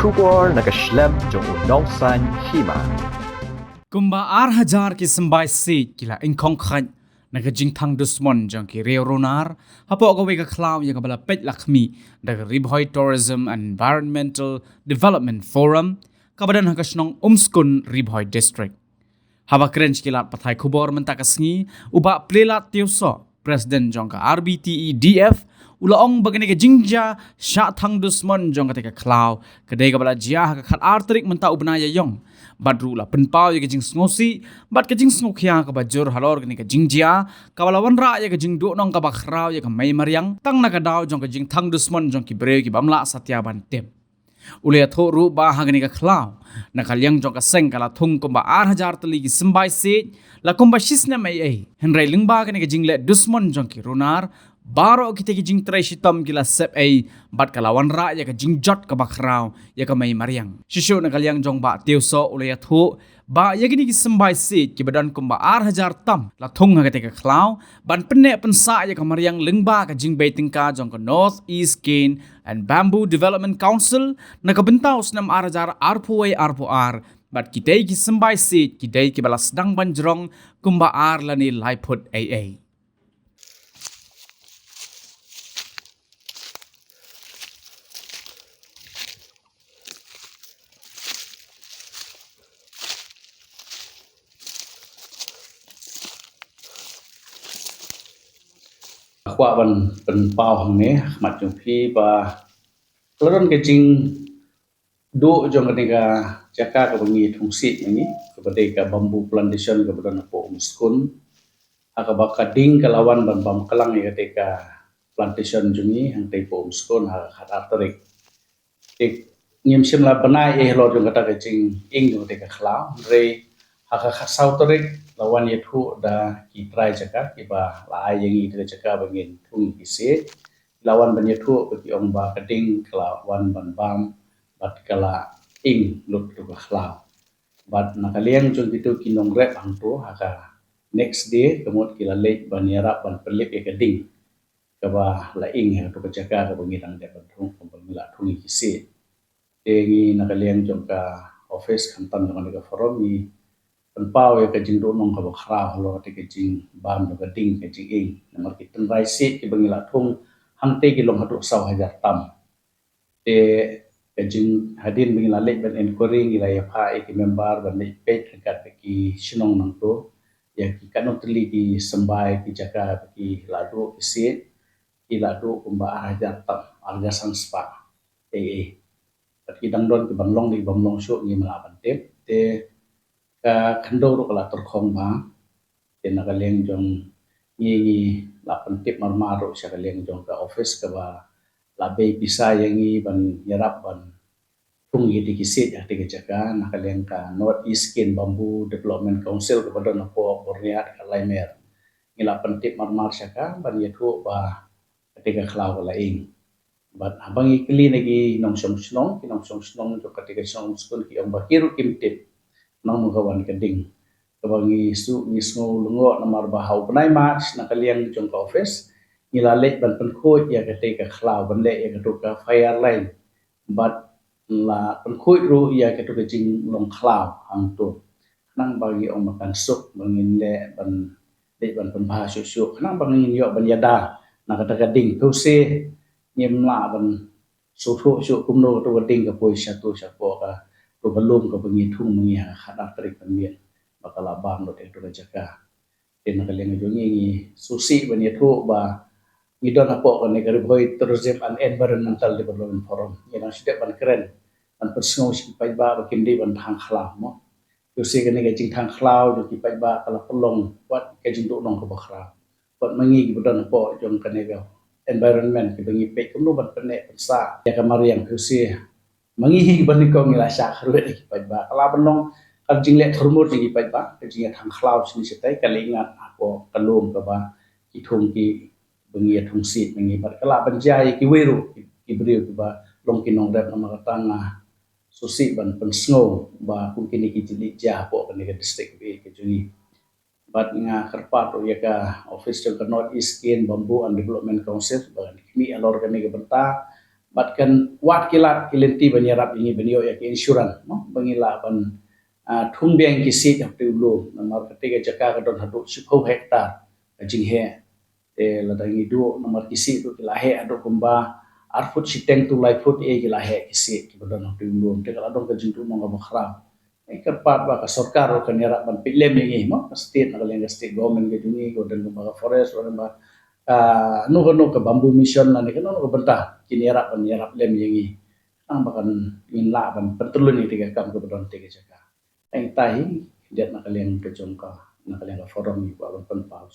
Shubor nakaslem jong unongsan hima. Kumba 8,000 ki sembai seat kila ingkong khat nakajing thang dusmon jang ki reorunar hapo gawe ka klaw ya kabala pet lakmi daga Ribhoi Tourism and Environmental Development Forum kabadan hakasnong umskun Ribhoi District. Haba krench kilat pathai kubor mentakasngi uba plelat tiuso President jong ka RBTE DF ulaong bagani ka jingja sya thang dusmon jong ka teka klaw kadai kabala jia ka khat artrik menta ubnaya yong badru la penpau ya ka jing sngosi bat ka jing snokya ka bajur halor gani ka jingjia kabala wanra ya ka jing do nong ka bakrau ya ka mai mariang tang na ka daw jong ka jing thang dusmon jong ki breu ki bamla satya bantem Ulea thoru ba hagani ka klaw nakalyang jong ka seng kala thung kumba 8,000 tali ki sembai se la kumba shisna mai ai henrai lingba gani ka jingle dusmon jong ki runar baro kita ki jing trai shitam gila sep ai bat kalawan ra ya ka jing jot ka bakrau ya ka mai mariang shishu nakalyang jong ba teuso ulea thu ba ya gini ki sembai se ki badan kumba 8,000 tam la thung ha ka klaw ban penne pensa ya ka mariang lingba ka jing baitingka jong ka North East Cane and Bamboo Development Council nakabentaw snam arajar arpuai arpuar bat kitay ki sembai se kitay ki balas dang banjrong kumba ar lani laiput AA Kwa ban pau hang ne mat jong phi ba klon ke jing do jong ka jaka ka bangi thungsi ni ka badai ka bamboo plantation ka badan po muskun aka ba ka ding ka lawan ban bam kalang ya ka plantation jungi hang tai po muskun ha khat artarik ek ngim simla banai e lo jong ka jing ing jong ka khla re aka khasau tarik lawan ye thu da ki try jaka ki ba la ai yang i de jaka bangin thung ki se lawan ban ye thu ki ong ba kading kala wan ban bam bat kala ing lut tu khla bat nakaliang jong bitu ki nong rep ang tu haka next day kemut ki la late ban yara ban pelip ye kading ka ba la ing ha tu jaka ka bangin ang de ban thung ban la thung ki se ngi nakaliang jong ka office khantan jong ka forum ni penpau ya kajing do nong ka bakhra halo te kajing bam ka ding kajing ing namar ki tenrai se ki bangila thung hang te ki long hatu 1,000 tam te kajing hadin bangila lek ban inquiry ila ya pha ki member ban lek page kat ki sinong nang to ya ki kanot li ki sembai ki jaka ki ladu ki se ki ladu kumba 1,000 tam arga sanspa te ki dangdon ki banglong di banglong sho ni malaban te ka khandor ko la torkhong ba ten nakaleng jong ngi la pentip marmaro sa kaleng jong ka office ka ba la be bisa yang ngi ban yarap ban tung yi dikisit ya tiga jaka nakaleng ka North East Cane Bamboo Development Council ka badon po Borneo ka Laimer ngi la pentip marmar sa ka ban yetu ba tiga khlaw la ing bat abang ikli lagi nong song jo ketika song skun ki ang bakiru kimtip nang magawan kading kabangi su mismo lungo namar bahau penai march nakaliang jong ka office ngilalet ban penkhoi ya ketika khlau ban le ya ketuka fire line but la penkhoi ru ya ketuka jing long khlau hang tu nang bagi ong makan sup bangin le ban penbah su nang bangin yo ban yada nakata kading tu se nyemla ban su kumno tu kading ka poi satu ka to belum ka bengi thung mengi khada trik pemien bakala bang lo te to jaka ten kaleng jongi ni susi ban ye thu ba idon apo ne Ribhoi Tourism and Environmental Development Forum ina side ban kren an persong si pai ba kim di ban thang khla mo to se ne ga jing thang khlau jo ki pai ba kala polong wat ke jing do nong ka bakhra wat mengi ki badon apo jong kane ga environment ki bengi pe kum no ban pene pensa ya kamari yang to se mangihi bani ko ngila sha khru ki pai ba kala banong kan jing le thurmur ki pai ba ke jing thang khlau sini setai kalingat apo kalum ka ba ki thung ki bengi thung sit mengi ba kala banjai ki weru ki brio ki ba long ki nong rep nama katanga susi ban pensngo ba ku kini ki jili ja po kan ke district bi ke jungi bat nga kerpat ya ka office ka North East Cane Bamboo and Development Council ba kimi alor kami ke benta batkan wat kilat kilenti banyarap ini banyo ya ke insurans no bangila ban thung biang kisi hap tu lu nomor ketiga jaka ka don hadu 10 hektar jing he te la dangi du nomor kisi tu kila he adu kumba arfut siteng tu lai fut e kila he kisi ki don hap tu lu te kala don ka jing tu mong ba khram kepat ba ka sarkar ka nyarap ban pilem ni mo state na lenga state government ke duni ko dan ba forest orang ba no ka bamboo mission na ni kan no bentah kini yarap lem yangi ang bakan inla ban pertulun ni tiga kam ke bedon tiga jaka ai tai dia nak kalian ke jongka nak kalian ke forum ni ba ban pau